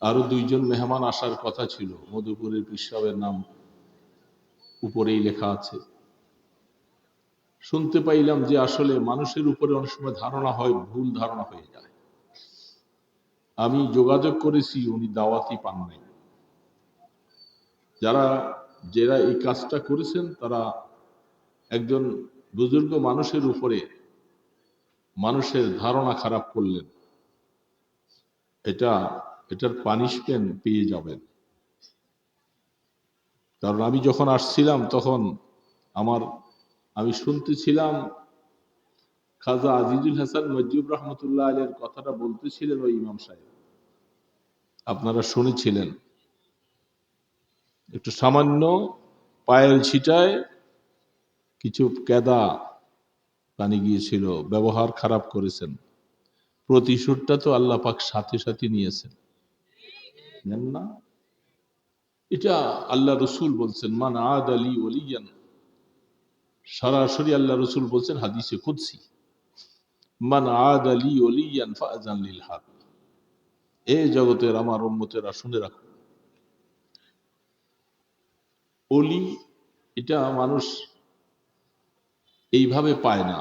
আরো দুইজন মেহমান আসার কথা ছিল। মধুপুরের পীর সাহেবের নাম উপরেই লেখা আছে। শুনতে পাইলাম যে আসলে মানুষের উপরে অনেক সময় ধারণা হয়, ভুল ধারণা হয়ে যায়। আমি যোগাযোগ করেছি, উনি দাওয়াতই পান নাই। যারা এই কাজটা করেছেন তারা একজন বুজুর্গ মানুষের উপরে মানুষের ধারণা খারাপ করলেন। এটার পানিশমেন্ট পেয়ে যাবেন। কারণ আমি যখন আসছিলাম তখন আমি শুনতেছিলাম খাজা আজিজুল হাসান মজিব রহমতুল্লাহ আলের কথাটা বলতেছিলেন ওই ইমাম সাহেব, আপনারা শুনেছিলেন। একটু সামান্য পায়েল ছিটায় কিছু কেদা পানি গিয়েছিল, ব্যবহার খারাপ করেছেন। প্রতিশোধটা তো আল্লাহ পাক সাথে সাথে নিয়েছেন, জানেন না? এটা আল্লাহ রসুল বলছেন, মান আদ আলী ওলিয়ান। সরাসরি আল্লাহ রসুল বলছেন হাদিসে কুদসি, মান আদ আলী ওলিয়ান ফাআযান লিল হাক। এই জগতের আমার উম্মতেরা শুনে রাখো, অলি এটা মানুষ এইভাবে পায় না।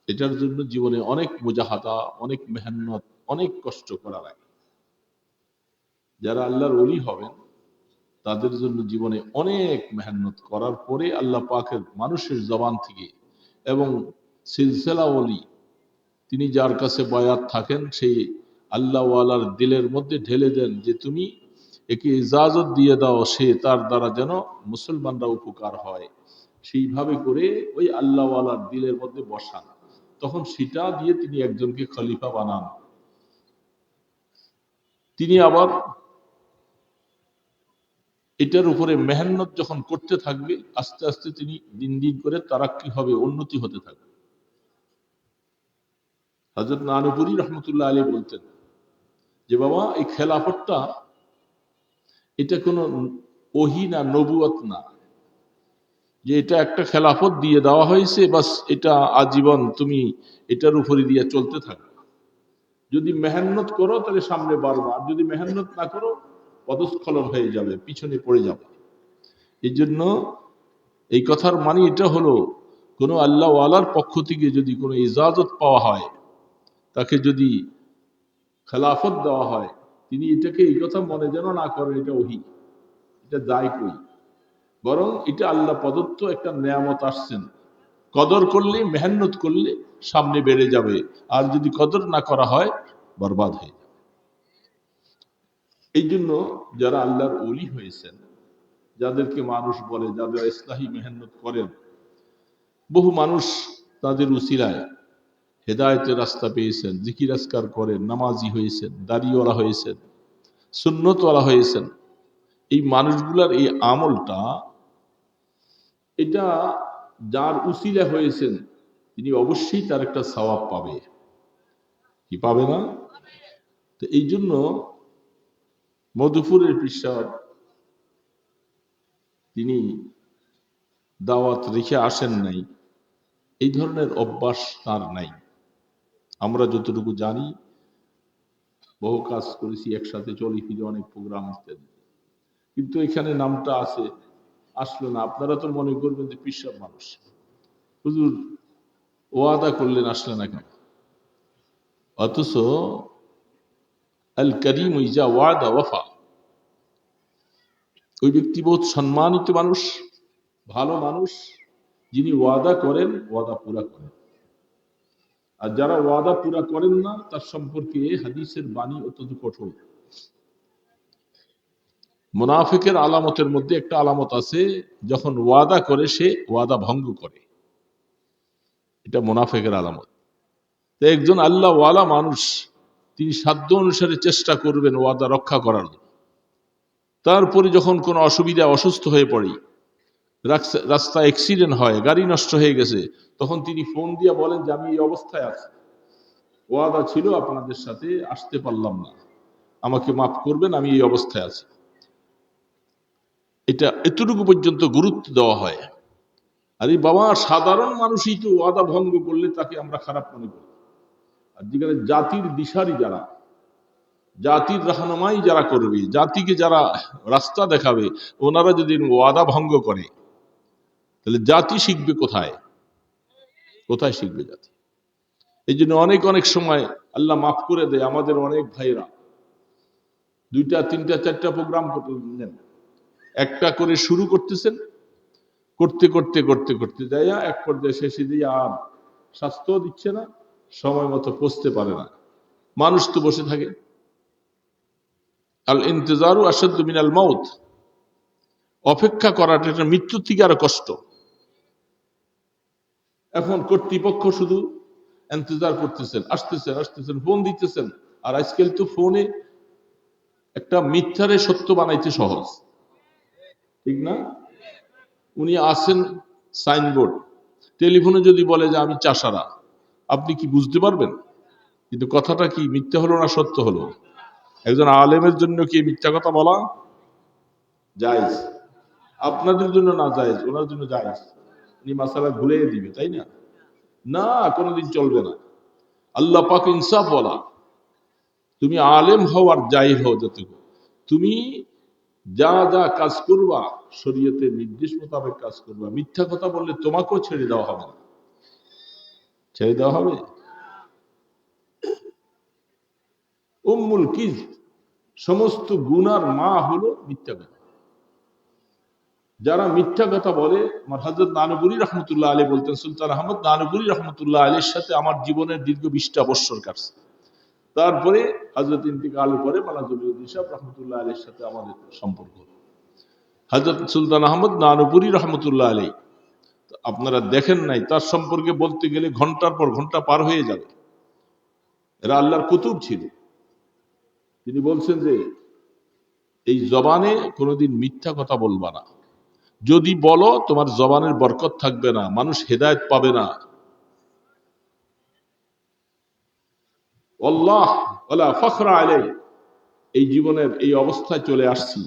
এটার জন্য জীবনে অনেক মুজাহাদা, অনেক মেহনত, অনেক কষ্ট করা লাগে। যারা আল্লাহর অলি হবেন তাদের জন্য জীবনে অনেক মেহনত করার পরে আল্লাহ পাকের মানুষের জবান থেকে এবং সিলসিলা অলি, তিনি যার কাছে বয়াত থাকেন সেই আল্লাহ ওয়ালার দিলের মধ্যে ঢেলে দেন যে তুমি একে ইজাজত দিয়ে দাও, সে তার দ্বারা যেন মুসলমানরা উপকার হয়। সেইভাবে করে ওই আল্লাহ ওয়ালার দিলের মধ্যে বসান, তখন সেটা দিয়ে তিনি একজনকে খলিফা বানান। তিনি আবার এটার উপরে মেহনত যখন করতে থাকবে, আস্তে আস্তে তিনি দিন দিন করে তারাক্কি হবে, উন্নতি হতে থাকবে। হযরত নানুপুরি রহমতুল্লাহ আলাইহি বলতেন যে বাবা, এই খেলাফতটা এটা কোনো ওহী না, নবুয়ত না, যে এটা একটা খেলাফত দিয়ে দেওয়া হয়েছে, বাস এটা আজীবন তুমি এটার উপরে দিয়ে চলতে থাকবে। যদি মেহনত করো তাহলে সামনে বাড়বা, আর যদি মেহনত না করো পদস্খলন হয়ে যাবে, পিছনে পড়ে যাবে। এই জন্য এই কথার মানে এটা হলো, কোনো আল্লাহ ওয়ালার পক্ষ থেকে যদি কোনো ইজাজত পাওয়া হয়, তাকে যদি খেলাফত দেওয়া হয়, তিনি এটাকে এই কথা মনে যেন না করেন এটা ওহী, এটা যায় কই, বরং এটা আল্লাহ প্রদত্ত একটা নেয়ামত আসছেন। কদর করলে, মেহনত করলে সামনে বেড়ে যাবে, আর যদি কদর না করা হয় বরবাদ হয়ে যাবে। এই জন্য যারা আল্লাহর ওলি হয়েছেন, যাদেরকে মানুষ বলে, যারা ইসলাহি মেহনত করেন, বহু মানুষ তাদের উসিলায় হেদায়েতের রাস্তা পেয়েছেন, জিকির আজকার করেন, নামাজি হয়েছেন, দাড়িওয়ালা হয়েছেন, সুন্নতওয়ালা হয়েছেন। এই মানুষগুলার এই আমলটা, এটা যার উসিলা হয়েছেন তিনি অবশ্যই তার একটা সওয়াব পাবে, কি পাবে না? তো এই জন্য মধুপুরের পীর সাহেব তিনি দাওয়াত রেখে আসেন নাই, এই ধরনের অভ্যাস তার নাই। আমরা যতটুকু জানি, বহু কাজ করেছি একসাথে, চলি ফিরে অনেক প্রোগ্রাম ইত্যাদি, কিন্তু এখানে নামটা আছে, আসলো না। আপনারা তো মনে করবেন যে পীর সাহেব মানুষ, হুজুর ওয়াদা করলেন আসলে না কেন? অথচ আল করিম ইজা ওয়াদা ওয়াফা, ওই ব্যক্তি বহুত সম্মানিত মানুষ, ভালো মানুষ, যিনি ওয়াদা করেন ওয়াদা পুরা করেন। আর যারা ওয়াদা পুরা করেন না, তার সম্পর্কে হাদিসের বাণী অত্যন্ত কঠোর। মুনাফিকের আলামতের মধ্যে একটা আলামত আছে, যখন ওয়াদা করে সে ওয়াদা ভঙ্গ করে, এটা মুনাফিকের আলামত। তো একজন আল্লাহ ওয়ালা মানুষ, তিনি সাধ্য অনুসারে চেষ্টা করবেন ওয়াদা রক্ষা করার জন্য। তারপরে যখন কোনো অসুবিধা, অসুস্থ হয়ে পড়ি, রাস্তা অ্যাক্সিডেন্ট হয়, গাড়ি নষ্ট হয়ে গেছে, তখন তিনি ফোন দিয়ে বলেন যে আমি এই অবস্থায় আছি, ওয়াদা ছিল আপনাদের সাথে, আসতে পারলাম না, আমাকে মাফ করবেন, আমি এই অবস্থায় আছি। এটা এতটুকু পর্যন্ত গুরুত্ব দেওয়া হয়। আর এই বাবা, সাধারণ মানুষই তো ওয়াদা ভঙ্গ করলে তাকে আমরা খারাপ মনে করি। আর যেখানে জাতির দিশারি যারা, জাতির রাহনুমাই যারা করবে, জাতিকে যারা রাস্তা দেখাবে, ওনারা যদি ওয়াদা ভঙ্গ করে, তাহলে জাতি শিখবে কোথায়? কোথায় শিখবে জাতি? এই জন্য অনেক অনেক সময় আল্লাহ মাফ করে দেয়, আমাদের অনেক ভাইরা 2টা 3টা 4টা প্রোগ্রাম নেন, একটা করে শুরু করতেছেন, করতে করতে করতে করতে যাইয়া এক পর্যায়ে শেষে দিয়ে আর স্বাস্থ্য দিচ্ছে না, সময় মতো পৌঁছতে পারে না, মানুষ তো বসে থাকে। আল ইন্তজারু আসাদ্দু মিনাল মাউত, অপেক্ষা করাটা এটা মৃত্যুর থেকে আরো কষ্ট। এখন কর্তৃপক্ষ শুধু ইন্তজার করতেছেন, আসতেছেন আসতেছেন, ফোন দিতেছেন। আর আজকাল তো ফোনে একটা মিথ্যারে সত্য বানাইতে সহজ, ঠিক না? উনি আসেন সাইনবোর্ড, টেলিফোনে যদি বলে যে আমি চাষারা, আপনি কি বুঝতে পারবেন? কিন্তু কথাটা কি মিথ্যা হলো না সত্য হলো? একজন আলেমের জন্য কি মিথ্যা কথা বলা জায়েজ? আপনাদের জন্য না জায়েজ, ওনার জন্য জায়েজ। উনি মাসালা ঘুরিয়ে দিবে, তাই না? না, কোনোদিন চলবে না। আল্লাহ পাক ইনসাফ বলা, তুমি আলেম হও আর জাহিল হও, যত তুমি যা যা কাজ করবা শরীয়তের নির্দেশ মোতাবেক কাজ করবা। মিথ্যা কথা বললে তোমাকেও ছেড়ে দেওয়া হবে না, ছেড়ে দেওয়া হবে। উম্মুল কিজ, সমস্ত গুনার মা হলো মিথ্যা কথা। যারা মিথ্যা কথা বলে, আমার হযরত নানুপুরী রহমতুল্লাহ আলী বলতেন, সুলতান আহমদ নানুপুরী রহমতুল্লাহ আলীর সাথে আমার জীবনের দীর্ঘ 20টা বৎসর কাটছে। তারপরে হযরত ইন্তিকালের পরে মাওলানা জমিউদ্দিন সাহেব রহমতুল্লাহ আলীর সাথে আমাদের সম্পর্ক। হযরত সুলতান আহমদ নানুপুরী রহমতুল্লাহ আলী, আপনারা দেখেন নাই, তার সম্পর্কে বলতে গেলে ঘন্টার পর ঘন্টা পার হয়ে যাবে। এরা আল্লাহর কুতুব ছিল। তিনি বলছেন যে এই জবানে কোনোদিন মিথ্যা কথা বলবা না, যদি বলো তোমার জবানের বরকত থাকবে না, মানুষ হেদায়েত পাবে না। আল্লাহ ওয়ালা ফখরা আলাই, এই জীবনের এই অবস্থায় চলে আসছি,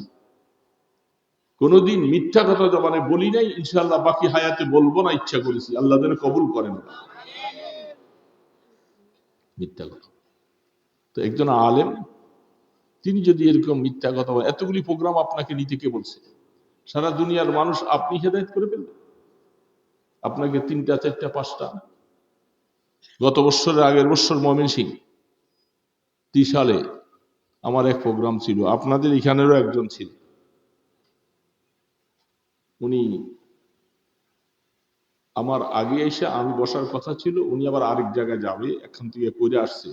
কোনোদিন মিথ্যা কথা জবানে বলি নাই, ইনশাআল্লাহ বাকি হায়াতে বলবো না, ইচ্ছা করেছি, আল্লাহ যেন কবুল করেন মিথ্যা কথা। তো একজন আলেম তিনি যদি এরকম মিথ্যা কথা বলেন, এতগুলি প্রোগ্রাম আপনাকে নিতে কে বলছে? সারা দুনিয়ার মানুষ আপনি হেদায়েত করে ফেলবেন, আপনাকে 3টা 4টা 5টা। গত বছরের আগের বছর ময়মনসিংহ ত্রিশালে আমার এক প্রোগ্রাম ছিল, আপনাদের এখানেরও একজন ছিল। উনি আমার আগে এসে, আমি বসার কথা ছিল, উনি আবার আরেক জায়গায় যাবে, এখান থেকে করে আসছে।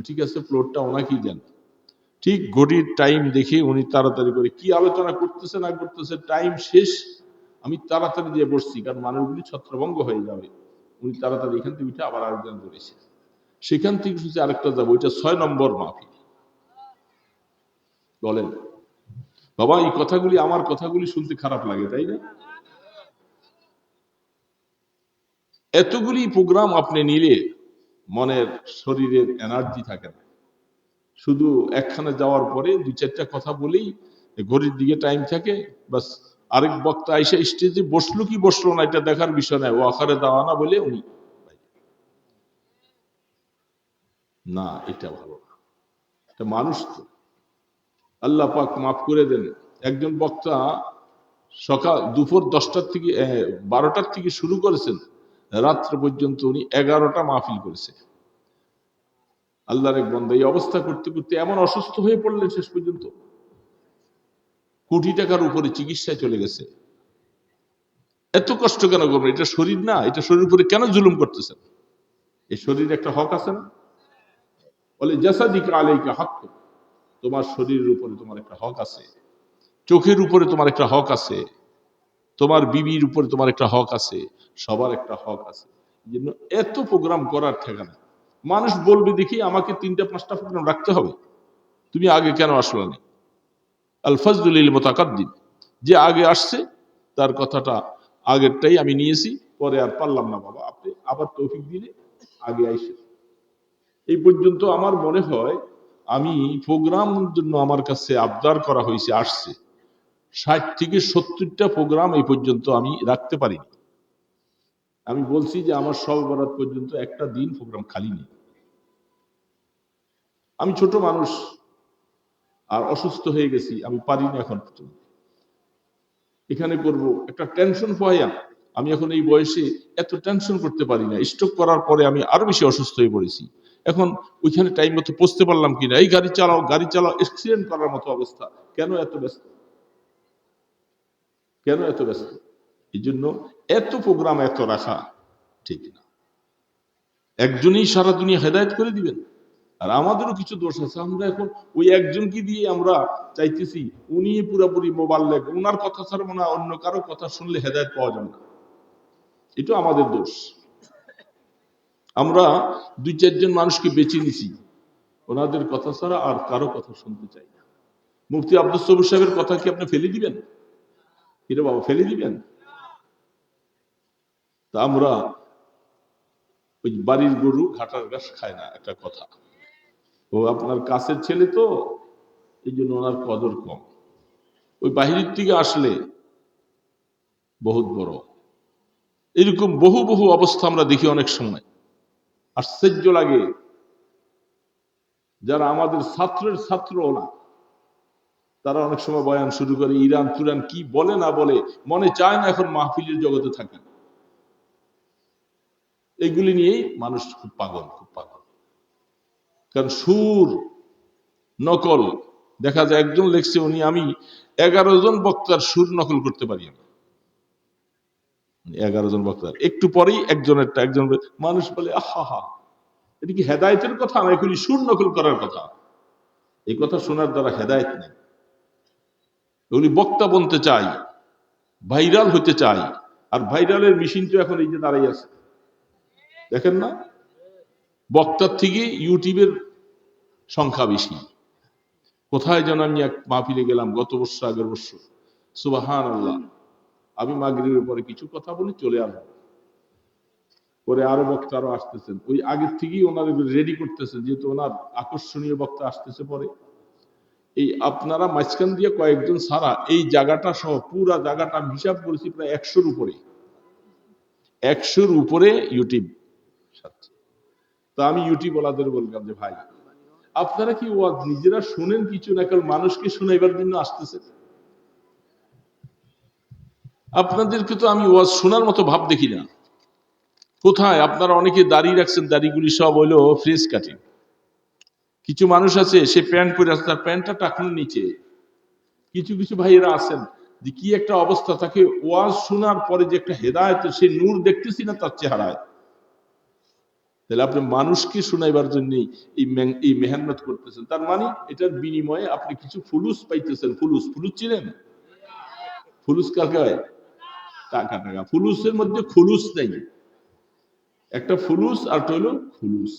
ঠিক আছে, ফ্লোরটা ওনাকেই দেন। ঠিক ঘড়ির টাইম দেখে উনি তাড়াতাড়ি করে কি আলোচনা করতেছে না করতেছে, টাইম শেষ, আমি তাড়াতাড়ি দিয়ে বসছি, কারণ মানুষগুলি ছত্রভঙ্গ হয়ে যাবে। উনি তাড়াতাড়ি এখান থেকে উঠে আবার আরেকজন করেছে, সেখান থেকে শুনছি আরেকটা যাবো, ওইটা 6 নম্বর মাহফিল। বলেন বাবা, এই কথাগুলি, আমার কথাগুলি শুনতে খারাপ লাগে, তাই না? এতগুলি প্রোগ্রাম আপনি নিলে মনের শরীরের এনার্জি থাকে না। শুধু একখানে যাওয়ার পরে 2-4টা কথা বলেই ঘড়ির দিকে টাইম থাকে, বাস আরেক বক্তা আইসা স্টেজে বসলো কি বসলো না এটা দেখার বিষয় নাই, ও আখারে দাওয়ানা বলে উনি না, এটা ভালো না। এটা মানুষ তো, আল্লাহ পাক মাফ করে দেন। একজন বক্তা সকাল দুপুর 10টার থেকে 12টার থেকে শুরু করেছেন, রাত্র পর্যন্ত উনি 11টা মাহফিল করেছে। আল্লাহর এক বান্দা এই অবস্থা করতে করতে এমন অসুস্থ হয়ে পড়লেন, শেষ পর্যন্ত কোটি টাকার উপরে চিকিৎসায় চলে গেছে। এত কষ্ট কেন করবেন? এটা শরীর না, এটা শরীর উপরে কেন জুলুম করতেছেন? এই শরীর একটা হক আছে না? বলে জাসাদিকা আলাইকা হক, তোমার শরীরের উপরে তোমার একটা হক আছে, চোখের উপরে তোমার একটা হক আছে, তোমার বিবির উপরে তোমার একটা হক আছে, সবার একটা হক আছে। এই জন্য এত প্রোগ্রাম করার ঠিকানা, মানুষ বলবে দেখি আমাকে 3টা 5টা প্রোগ্রাম রাখতে হবে, তুমি আগে কেন আসলো না? আল ফজলুল লিল মুতাকাদ্দিম, যে আগে আসছে তার কথাটা আগেরটাই আমি নিয়েছি, পরে আর পারলাম না বাবা, আপনি আবার তৌফিক দিলে আগে আইসে। এই পর্যন্ত আমার মনে হয় আমি প্রোগ্রাম জন্য আমার কাছে আবদার করা হয়েছে, আসছে 60 থেকে 70টা প্রোগ্রাম এই পর্যন্ত আমি রাখতে পারিনি। আমি বলছি যে আমার সব বরাত পর্যন্ত একটা দিন প্রোগ্রাম খালি নেই। আমি ছোট মানুষ, আর অসুস্থ হয়ে গেছি, আমি পারি না এখন এখানে করব, একটা টেনশন পাইয়া আমি এখন এই বয়সে এত টেনশন করতে পারি না। স্ট্রোক করার পরে আমি আরো বেশি অসুস্থ হয়ে পড়েছি। এখন ওইখানে টাইম মতো পৌঁছতে পারলাম কিনা, এই গাড়ি চালাও অ্যাক্সিডেন্ট করার মতো অবস্থা। কেন এত ব্যস্ত? কেন এত ব্যস্ত? এই জন্য এত প্রোগ্রাম এত রাখা ঠিক না। একজনই সারা দুনিয়া হেদায়েত করে দিবেন। আর আমাদেরও কিছু দোষ আছে। আমরা এখন ওই একজনকে দিয়ে আমরা চাইতেছি উনি পুরোপুরি মোবাল্লেগ, উনার কথা ছাড়া মনে হয় অন্য কারো কথা শুনলে হেদায়েত পাওয়া যাবে না। এটা আমাদের দোষ। আমরা 2-4 জন মানুষকে বেছে নিছি, ওনাদের কথা ছাড়া আর কারো কথা শুনতে চাই না। মুফতি আব্দুল সবুর সাহেবের কথা কি আপনি ফেলে দিবেন? কিরে বাবা, ফেলে দিবেন? তা আমরা ওই বাড়ির গরু ঘাটার ঘাস খায় না, একটা কথা। ও আপনার কাছের ছেলে তো, এই জন্য ওনার কদর কম। ওই বাহিরের থেকে আসলে বহুত বড়। এরকম বহু বহু অবস্থা আমরা দেখি অনেক সময়, আশ্চর্য লাগে। যারা আমাদের ছাত্রের ছাত্রও না, তারা অনেক সময় বয়ান শুরু করে, ইরান তুরান কি বলে না বলে, মনে চায় না এখন মাহফিলের জগতে থাকি। এগুলি নিয়েই মানুষ খুব পাগল, খুব পাগল। কারণ সুর নকল, দেখা যায় একজন লেখছে উনি, আমি 11 জন বক্তার সুর নকল করতে পারি। আমি 11 জন বক্তার, একটু পরেই একজনেরটা একজন। মানুষ বলে আহা, এটা কি হেদায়েতের কথা? না এগুলি সুর নকল করার কথা। এই কথা শোনার দ্বারা হেদায়েত নেই। এগুলি বক্তা বনতে চাই, ভাইরাল হতে চাই। আর ভাইরালের মেশিন তো এখন এই যে দাঁড়াই আছে, দেখেন না? বক্তার থেকে ইউটিউবের সংখ্যা বেশি। কোথায় যেন আমি এক মাহফিলে গেলাম গত বছর, আগের বছর, সুবহানাল্লাহ, আমি মাগরিবের পরে কিছু কথা বলে চলে আসলাম। পরে আরো বক্তা আরো আসতেছেন, ওই আগের থেকেই ওনার রেডি করতেছে, যেহেতু ওনার আকর্ষণীয় বক্তা আসতেছে। পরে এই আপনারা মাঝখান দিয়ে কয়েকজন ছাড়া এই জায়গাটা সহ পুরা জায়গাটা আমি হিসাব করেছি প্রায় 100-র উপরে, 100-র উপরে ইউটিউব। তো আমি ইউটিউব ওয়ালাদের বললাম যে ভাই, আপনারা কি ওয়াজ নিজেরা শুনেন কিছু না, কেবল মানুষকে শুনাইবার জন্য আসতেছে? আপনাদেরকে তো আমি ওয়াজ শোনার মতো ভাব দেখি না। কোথায় আপনারা অনেকে দাড়ি রাখছেন, দাড়িগুলি সব হইলো ফ্রেশ কাটিং। কিছু মানুষ আছে সে প্যান্ট পরে আছে, তার প্যান্টটা টাকনুর নিচে। কিছু কিছু ভাইয়েরা আছেন যে কি একটা অবস্থা, তাকে ওয়াজ শোনার পরে যে একটা হেদায়েত, সে নূর দেখতেছি না তার চেহারায়। তাহলে আপনি মানুষকে শোনাইবার জন্য এই মেহনত করতেছেন, তার মানে এটার বিনিময়ে আপনি কিছু ফুলুস পাইতেছেন। ফুলুস, ফুলুস চিনেন? ফুলুস কাকে হয়? টাকা। টাকা। ফুলুসের মধ্যে খুলুস নেই। একটা ফুলুস আর হইল খুলুস।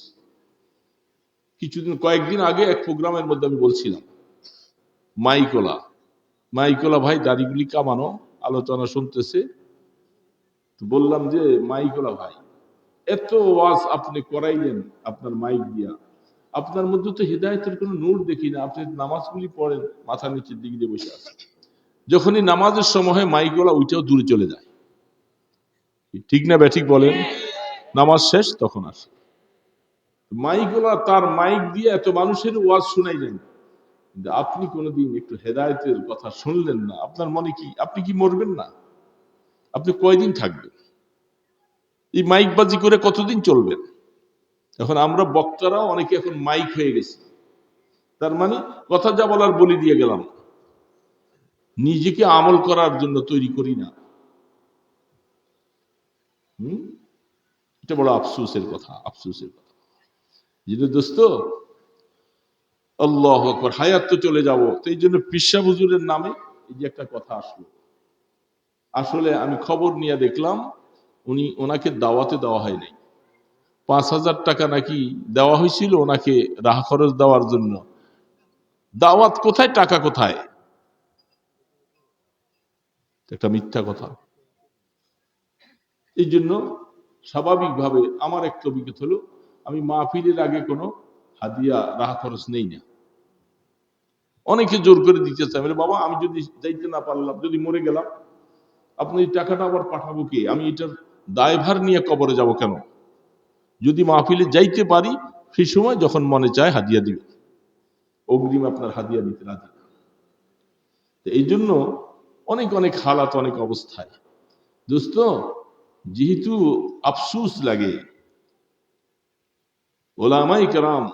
কয়েকদিন আগে এক প্রোগ্রামের মধ্যে আমি বলছিলাম, মাইকোলা ভাই দাড়িগুলি কামানো আলোচনা শুনতেছে। বললাম যে মাইকোলা ভাই, এত ওয়াজ আপনি করাইলেন আপনার মাইক দিয়া, আপনার মধ্যে তো হেদায়েতের কোনো নূর দেখি না। আপনি নামাজগুলি পড়েন, মাথা নিচের দিক দিয়ে বসে আছেন। যখনই নামাজের সময় মাইকওয়ালা ওইটাও দূরে চলে যায়। ঠিক না ব্যাঠিক বলেন? নামাজ শেষ তখন আসে মাইকওয়ালা, তার মাইক দিয়ে এত মানুষের ওয়াজ শুনাইলেন, কিন্তু আপনি কোনোদিন একটু হেদায়েতের কথা শুনলেন না। আপনার মনে কি, আপনি কি মরবেন না? আপনি কয়দিন থাকবেন? এই মাইকবাজি করে কতদিন চলবেন? এখন আমরা বক্তারাও অনেকে এখন মাইক হয়ে গেছি। তার মানে কথা যা বলার বলি দিয়ে গেলাম, নিজেকে আমল করার জন্য তৈরি করি না। এটা বড় আফসোসের কথা, আফসোসের কথা। যেটা দোস্ত, আল্লাহু আকবার, হায়াত তো চলে যাব। তো এই জন্য পিসা হুজুরের নামে এই যে একটা কথা আসলো, আসলে আমি খবর নিয়ে দেখলাম ওনাকে দাওয়াতে দেওয়া হয় নাই। 5,000 টাকা নাকি দেওয়া হয়েছিল ওনাকে রাহ খরচ দেওয়ার জন্য। দাওয়াত কোথায়, টাকা কোথায়? একটা মিথ্যা কথা। এই জন্য স্বাভাবিকভাবে আমার একটা অভিজ্ঞতা হলো, আমি মাহফিলের আগে কোনো হাদিয়া রাহ খরচ নেই না। অনেকে জোর করে দিতে চায়, বলে বাবা আমি যদি যাইতে না পারলাম, যদি মরে গেলাম, আপনি এই টাকাটা আবার পাঠাবো কে? আমি এটার দায়ভার নিয়ে কবরে যাব কেন? যদি মাহফিলে যাইতে পারি, সেই সময় যখন মনে চায় হাদিয়া দিবে। অগ্রিম আপনার হাদিয়া দিতে রাজি না। এই জন্য অনেক অনেক হালাত, অনেক অবস্থায় দোস্ত, যেহেতু আফসুস লাগে, ওলামাই কেরাম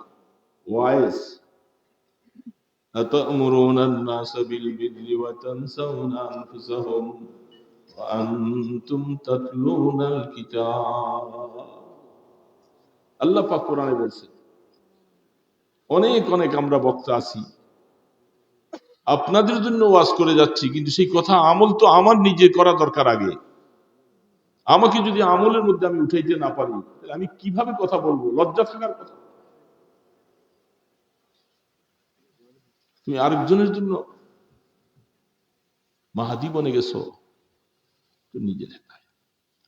ওয়াইজ আতা'মুরুনা আন-নাস বিল বিররি ওয়া তানসাউনা আনফুসাকুম ওয়া আনতুম তাতলুনাল কিতাব। আল্লাহ পাক কোরআনে বলছেন, অনেক অনেক আমরা বক্তা আছি, আপনাদের জন্য ওয়াজ করে যাচ্ছি, কিন্তু সেই কথা আমল তো আমার নিজে করা দরকার আগে। আমাকে যদি আমলের মধ্যে আমি উঠাইতে না পারি, তাহলে আমি কিভাবে কথা বলবো? লজ্জা থাকার কথা। তুমি আরেকজনের জন্য মাহাদি বনে গেছো, তো নিজে দেখায়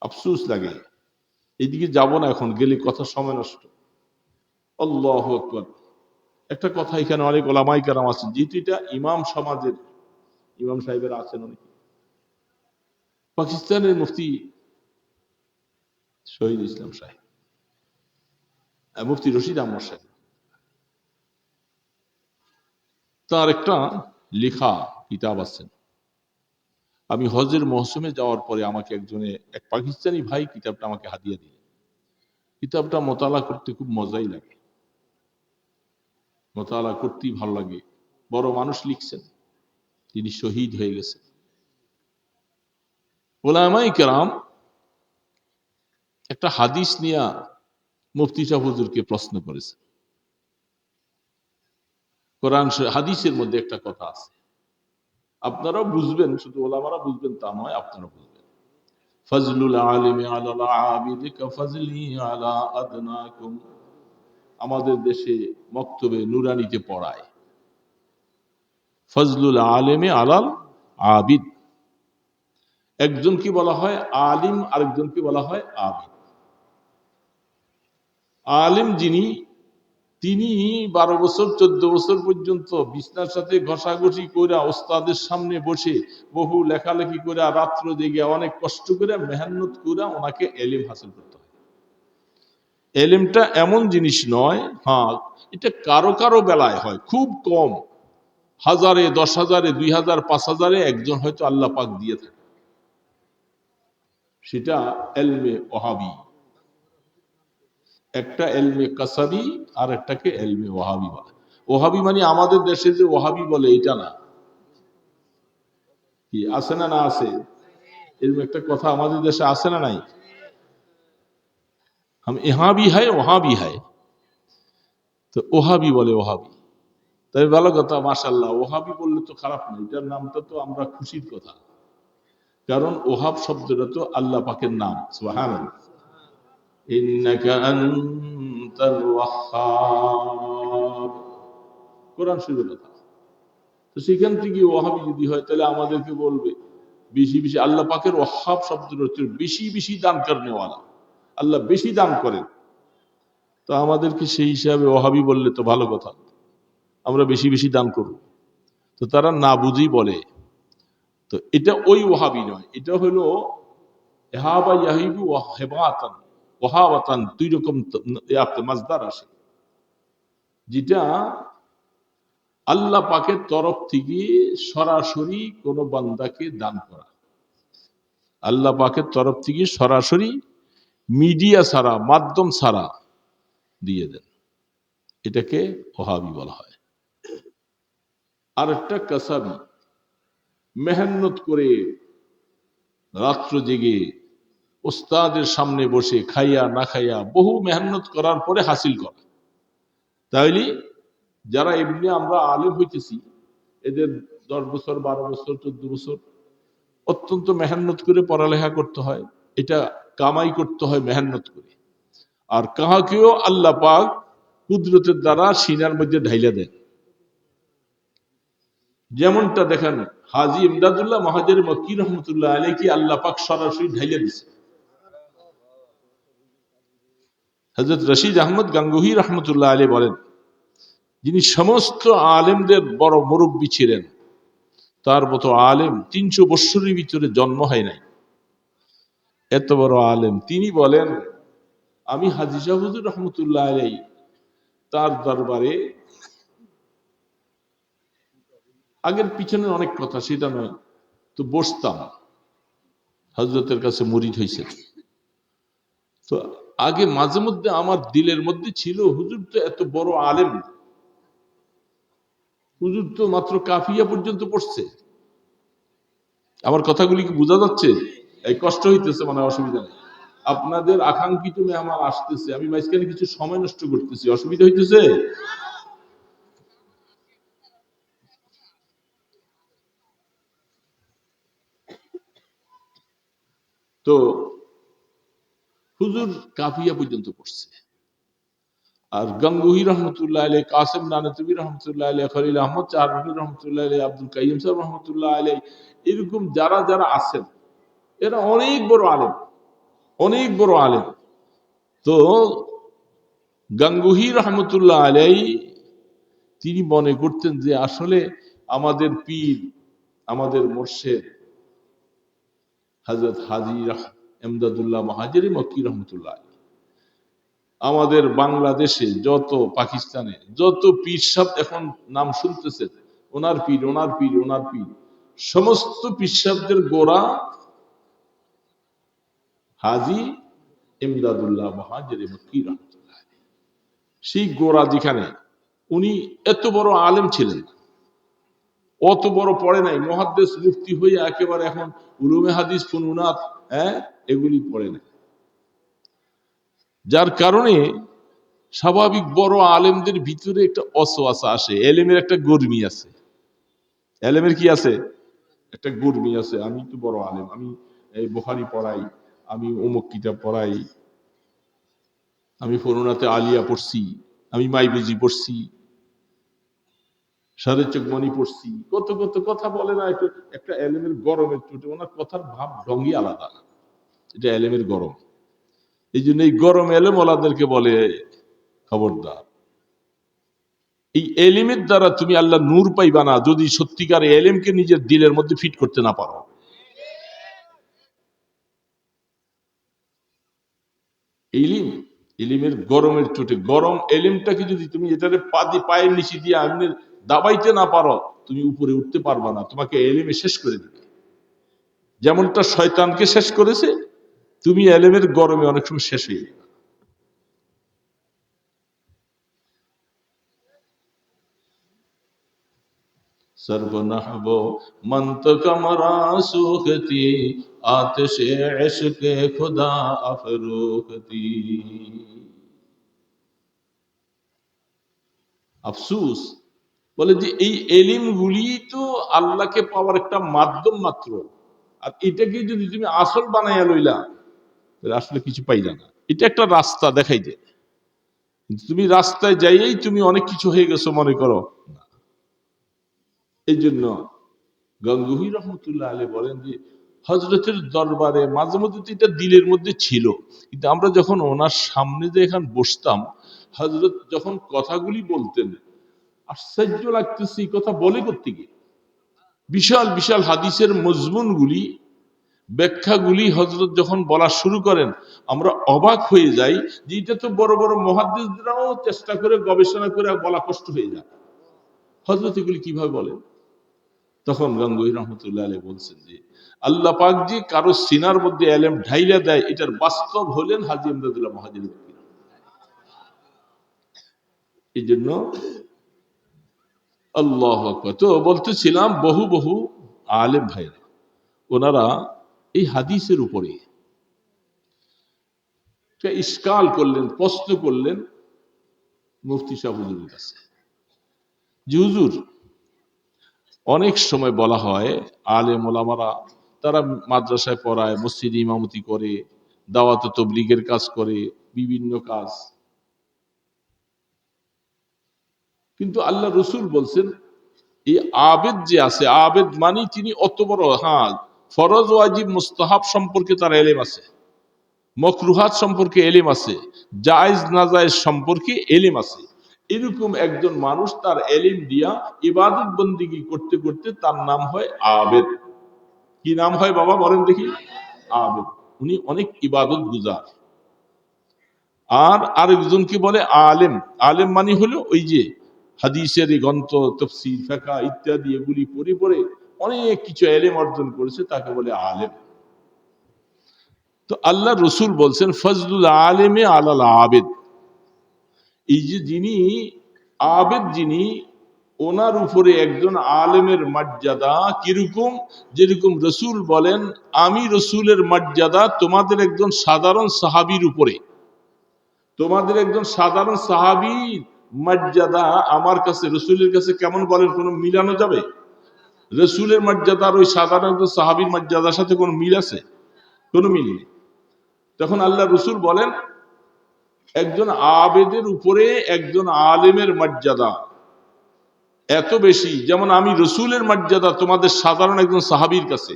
আফসোস লাগে। এইদিকে যাব না, এখন গেলে কথা সময় নষ্ট। আল্লাহু আকবার। একটা কথা, এখানে অনেক ওলামাই কেরাম আছেন, যেহেতু এটা ইমাম সমাজের ইমাম সাহেবেরা আছেন অনেকে। পাকিস্তানের মুফতি শহীদ ইসলাম সাহেব, মুফতি রশিদ আহমদ সাহেব, তার একটা লেখা কিতাব আছেন। আমি হজের মৌসুমে যাওয়ার পরে আমাকে এক পাকিস্তানি ভাই কিতাবটা আমাকে হাদিয়া দিলেন। কিতাবটা মোতালা করতে খুব মজাই লাগে, মোতালা করতেই ভালো লাগে। বড় মানুষ লিখছেন, তিনি শহীদ হয়ে গেছেন। ওলামাই কেরাম একটা হাদিস নিয়ে মুফতি সাহেব হুজুরকে প্রশ্ন করেছে। কোরআন হাদিসের মধ্যে একটা কথা আছে, আপনারাও বুঝবেন, শুধু ওলামারা বুঝবেন তা নয়, আপনারা বুঝবেন। ফজলুল আলিমি আলাল আবিদি কাফজলি আলা আদনাকুম। আমাদের দেশে মক্তবে নুরানিতে পড়ায় ফজলুল আলিমি আলাল আবিদ। একজনকে বলা হয় আলিম, আরেকজনকে বলা হয় আবিদ। আলিম যিনি, তিনি 12 বছর 14 বছর পর্যন্ত বিছনার সাথে ঘষাঘষি করে ওস্তাদের সামনে বসে বহু লেখালেখি করে রাত্র জেগে অনেক কষ্ট করে মেহনত করে ওনাকে এলিম হাসিল করতে হয়। এলিমটা এমন জিনিস নয়, হ্যাঁ এটা কারো কারো বেলায় হয়, খুব কম, 1000-এ 10,000-এ 2000 5000-এ একজন হয়তো আল্লাহ পাক দিয়ে থাকে, সেটা এলমে ওহাবি। একটা এলমে কাসাবি আর একটাকে এলমে ওহাবি বলে। ওহাবি মানে আমাদের দেশে যে ওহাবি বলে এটা না, কি আছে না, না আছে, এরকম একটা কথা আমাদের দেশে আছে না নাই? हम यहाँ भी है वहां भी है, তো ওহাবি বলে, ওহাবি। তবে ভালো কথা, মাশাআল্লাহ, ওহাবি বললে তো খারাপ না, এটার নামটা তো আমরা খুশির কথা, কারণ ওহাব শব্দটা তো আল্লাহ পাকের নাম। সুবহানাল্লাহ। ইন্নাকা আনতাল ওয়াহ্হাব, কোরআন শরীফের কথা। তো সেখান থেকে ওহাবি যদি হয়, তাহলে আমাদেরকে বলবে বেশি বেশি, আল্লাহ পাকের ওয়াহ্হাব শব্দের হচ্ছে বেশি বেশি দান করনেওয়ালা, আল্লাহ বেশি দান করেন। তো আমাদেরকে সেই হিসাবে ওহাবি বললে তো ভালো কথা, আমরা বেশি বেশি দান করব। তো তারা না বুঝেই বলে। তো এটা ওই ওহাবি নয়, এটা হলো এহাবা ইয়াহিবু ওয়া হেবাতান, ওহাবাতান, দুই রকম মাজদার আসে, যেটা আল্লাহ পাকের তরফ থেকে সরাসরি কোন বান্দাকে দান করা, আল্লাহ পাকের তরফ থেকে সরাসরি মিডিয়া ছাড়া, মাধ্যম ছাড়া দিয়ে দেন, এটাকে ওহাবি বলা হয়। আর একটা কাসাবি, মেহনত করে রাত্র জেগে ওস্তাদের সামনে বসে খাইয়া না খাইয়া বহু মেহনত করার পরে হাসিল করা। তাইলে যারা এমনি আমরা আলেম হইতেছি, এদের 10 বছর 12 বছর 14 বছর অত্যন্ত মেহনত করে পড়ালেখা করতে হয়, এটা কামাই করতে হয় মেহনত করে। আর কাহাকেও আল্লাহ পাক কুদরতের দ্বারা সিনার মধ্যে ঢাইলা দেন। যেমনটা দেখেন হাজী ইমদাদুল্লাহ মহাজের মক্কি রহমতুল্লাহ আলাইহি আল্লাহ পাক সরাসরি ঢাইলা দিছে। হযরত রশিদ আহমদ গাঙ্গুহি রহমতুল্লাহ আলাইহি বলেন, যিনি সমস্ত আলেমদের বড় মুরব্বী ছিলেন, তার মতো আলেম 300 বৎসরের ভিতরে জন্ম হয় নাই, এত বড় আলেম। তিনি বলেন, আমি হাজী শাহ হুজুর রহমতুল্লাহ আলাইহি তার দরবারে আগের পিছনে অনেক কথা, সেটা নয়। তো বসতাম, হজরতের কাছে মুরিদ হয়েছে। তো আগে মাঝে মধ্যে আমার দিলের মধ্যে ছিল, হুজুর তো এত বড় আলেম, হুজুর তো মাত্র কাফিয়া পর্যন্ত পড়ছে। আমার কথাগুলি কি বোঝা যাচ্ছে? এই কষ্ট হইতেছে, মানে অসুবিধা নেই। আপনাদের আকাঙ্ক্ষিত মেহমান আসতেছে, আমি মাঝখানে কিছু সময় নষ্ট করতেছি, অসুবিধা হইতেছে? তো হুজুর কাফিয়া পর্যন্ত পড়ছে। আর গঙ্গুহি রহমতুল্লাহ আলাই, কাসেম নানতুবি রহমতুল্লাহ আলাই, খলিল আহমদ চারবাহী রহমতুল্লাহ আলাই, আব্দুল কাইয়ুম সাহেব রহমতুল্লাহ আলাই, এরকম যারা যারা আছেন এরা অনেক বড় আলেম, অনেক বড় আলেম। তো গঙ্গুহি রহমতুল্লাহ আলাই তিনি মনে করতেন যে আসলে আমাদের পীর, আমাদের মোর্শেদ হযরত হাজী এমদাদুল্লাহ মহাজির মক্কি রহমতুল্লাহ আলাই, আমাদের বাংলাদেশে যত, পাকিস্তানে যত পীর সাহেব এখন নাম শুনতেছে, ওনার পীর, ওনার পীর, ওনার পীর, সমস্ত পীর সাহেবদের গোড়া হাজী ইমদাদুল্লাহ মহাজির মক্কি রহমতুল্লাহ। সেই গোড়া যেখানে, উনি এত বড় আলেম ছিলেন, অত বড় পড়ে নাই, মুহাদ্দিস মুফতি হয়ে একেবারে এখন উলুমে হাদিস ফুনুনাত, এগুলি পড়ে নাই। যার কারণে স্বাভাবিক বড় আলেমদের ভিতরে একটা অসওয়াসা আসে, এলেমের একটা গর্মি আছে। এলেমের কি আছে? একটা গর্মি আছে। আমি তো বড় আলেম, আমি এই বুখারী পড়াই, আমি অমুক কিতাব পড়াই, আমি ফুনুনাতে আলিয়া পড়ছি, আমি মাইবুজি পড়ছি, সারে চকমনি পড়ছি, কত কত কথা বলে না। একটা এলেমের গরমের চোটে ওনার কথার ভাব ঢঙ্গই আলাদা, এটা এলেমের গরম। এই জন্য এই গরম এলেম ওলাদেরকে বলে খবরদার। এই এলিমের দ্বারা তুমি আল্লাহ নূর পাইবা না যদি সত্যিকার এলেমকে নিজের দিলের মধ্যে ফিট করতে না পারো। ইলিম, ইলিমের গরমের চোটে, গরম এলিমটাকে যদি তুমি এটারে পায়ের নিচে দিয়ে আপনি দাবাইতে না পারো, তুমি উপরে উঠতে পারবা না, তোমাকে এলিমে শেষ করে দিবে। যেমনটা শয়তানকে শেষ করেছে, তুমি এলেমের গরমে অনেক সময় শেষ হয়ে যাবে। সর্বনাহবো মন্তক মরা সুখতি, আতশে ইশকে খুদা আফরোখতি। আফসুস বলে যে এই এলিম গুলি তো আল্লাহকে পাওয়ার একটা মাধ্যম মাত্র, আর এটাকে যদি তুমি আসল বানাইয়া লইলা তাহলে আসলে কিছু পাইলা না। এটা একটা রাস্তা দেখাই যায়, কিন্তু তুমি রাস্তায় যাইয়েই তুমি অনেক কিছু হয়ে গেছো মনে করো না। এই জন্য গঙ্গুহি রহমতুল্লাহ আলাইহি বলেন যে হজরতের দরবারে মাঝে মধ্যে তো এটা দিলের মধ্যে ছিল, কিন্তু আমরা যখন ওনার সামনে যে এখানে বসতাম, হজরত যখন কথাগুলি বলতেন আশ্চর্য লাগতেছে, এই কথা বলে করতে গিয়ে বিশাল বিশাল হাদিসের মজমুনগুলি, ব্যাখ্যাগুলি হযরত যখন বলা শুরু করেন, আমরা অবাক হয়ে যাই যে এটা তো বড় বড় মুহাদ্দিসরাও চেষ্টা করে গবেষণা করে বলা কষ্ট হয়ে যায়, হযরত এগুলি কিভাবে বলেন? তখন গঙ্গোহী রহমতুল্লাহ আলাইহি বলছেন যে আল্লাহ পাক যে কারো সিনার মধ্যে এলেম ঢাইলা দেয়, এটার বাস্তব হলেন হাজী ইমদাদুল্লাহ মহাজির। এই জন্য আল্লাহু আকবার। তো বলতেছিলাম বহু বহু আলেম ভাইরা, ওনারা এই হাদিসের উপরে ইশকাল করলেন, প্রশ্ন করলেন মুফতি সাহেব হুজুরের কাছে যে হুজুর, অনেক সময় বলা হয় আলেম ওলামারা তারা মাদ্রাসায় পড়ায়, মসজিদে ইমামতি করে, দাওয়াত তাবলীগের কাজ করে, বিভিন্ন কাজ, কিন্তু আল্লাহ রসুল বলছেন এই আবেদ যে আছে, আবেদ মানে তিনি অত বড়, ফরজ ওয়াজিব মুস্তাহাব সম্পর্কে তার এলেম আছে, মকরুহাত সম্পর্কে এলেম আছে, জায়েজ নাজায়েজ সম্পর্কে এলেম আছে। এরকম একজন মানুষ তার এলিম দিয়া ইবাদত বন্দিগি করতে করতে তার নাম হয় আবেদ। কি নাম হয় বাবা বলেন দেখি? আবেদ। উনি অনেক ইবাদত গুজার। আর আরেকজনকে বলে আলেম। আলেম মানে হলো ওই যে হাদিসের এই গ্রন্থ, তাফসীর, ফিকহ ইত্যাদি এগুলি পড়ে পড়ে অনেক কিছু ইলম অর্জন করেছে, তাকে বলে আলেম। তো আল্লাহ রসুল বলছেন ফজলুল আলেমে আলাল আবেদ, এই যে যিনি আবেদ, যিনি ওনার উপরে একজন আলেমের মর্যাদা কিরকম, যেরকম রসুল বলেন আমি রসুলের মর্যাদা তোমাদের একজন সাধারণ সাহাবীর উপরে, তোমাদের একজন সাধারণ সাহাবীর মর্যাদা আমার কাছে রসুলের কাছে কেমন বলেন, কোনো মিলানো যাবে? রসুলের মর্যাদার ওই সাধারণ একজন সাহাবীর মর্যাদার সাথে কোনো মিল আছে? কোনো মিল নেই। তখন আল্লাহ রসুল বলেন একজন আবেদের উপরে একজন আলেমের মর্যাদা এত বেশি, যেমন আমি রসুলের মর্যাদা তোমাদের সাধারণ একজন সাহাবীর কাছে।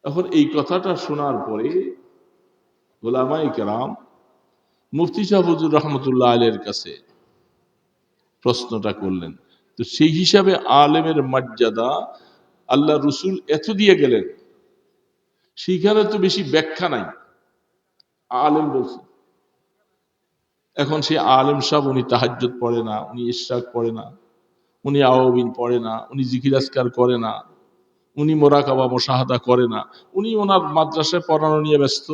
এখন এই কথাটা শোনার পরে উলামায়ে কেরাম মুফতি সাহেব হুজুর রহমতুল্লাহ আলাইহির কাছে প্রশ্নটা করলেন। তো সেই হিসাবে আলেমের মর্যাদা আল্লাহ রসুল এত দিয়ে গেলেন, সেইখানে তো বেশি ব্যাখ্যা নাই, আলেম বলছে। এখন সেই আলেম সাহেব উনি তাহাজ্জুদ পড়ে না, উনি ইশরাক পড়ে না, উনি আওয়াবিন পড়ে না, উনি জিকির আজকার করে না, উনি মোরাকাবা মুশাহাদা করে না, উনি ওনার মাদ্রাসায় পড়ানো নিয়ে ব্যস্ত,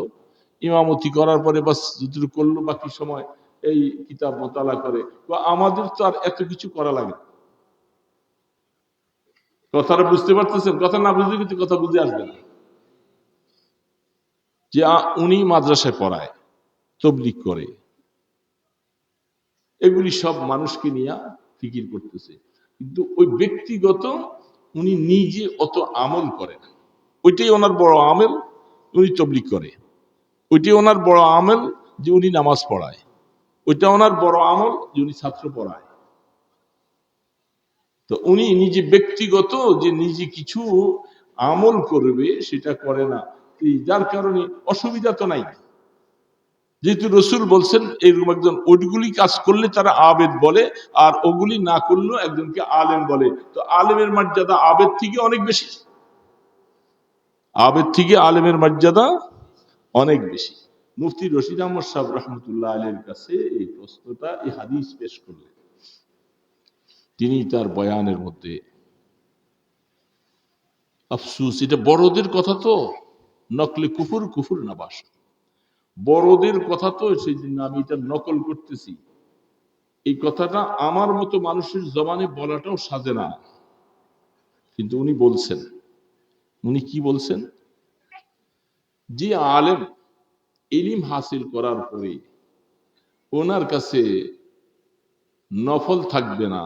ইমামতি করার পরে বাস যতটুকু করলো, বাকি সময় এই কিতাব মোতালা করে। তো আমাদের তো আর এত কিছু করা লাগে। কথাটা বুঝতে পারতেছেন? কথা না বুঝলে কিন্তু কথা বুঝে আসবে না। যে উনি মাদ্রাসায় পড়ায়, তবলিগ করে, এগুলি সব মানুষকে নিয়ে ফিকির করতেছে, কিন্তু ওই ব্যক্তিগত উনি নিজে অত আমল করেন। ওইটাই ওনার বড় আমল, উনি তবলিগ করে। ওইটাই ওনার বড় আমল যে উনি নামাজ পড়ায়। ওইটা ওনার বড় আমল যে উনি ছাত্র পড়ায়। তো উনি নিজে ব্যক্তিগত যে নিজে কিছু আমল করবে সেটা করে না, যার কারণে অসুবিধা তো নাই। যেহেতু রসুল বলছেন এরকম একজন ওইগুলি কাজ করলে তারা আবেদ বলে, আর ওগুলি না করলেও একজনকে আলেম বলে। তো আলেমের মর্যাদা আবেদ থেকে অনেক বেশি, আবেদ থেকে আলেমের মর্যাদা অনেক বেশি। মুফতি রশিদ আহমদ সাহেব রহমতুল্লাহ আলাইহির কাছে এই প্রশ্নটা, এই হাদিস পেশ করলেন। তিনি তার বয়ানের মধ্যে, আফসুস, এটা বড়দের কথা তো, নকলে কুফুর, কুফুর না বাস, বড়দের কথা তো, সেই জন্য আমি এটা নকল করতেছি। এই কথাটা আমার মতো মানুষের জবানে বলাটাও সাজে না, কিন্তু উনি বলছেন। উনি কি বলছেন? যে আলেম ইলম হাসিল করার পরে ওনার কাছে নফল থাকবে না,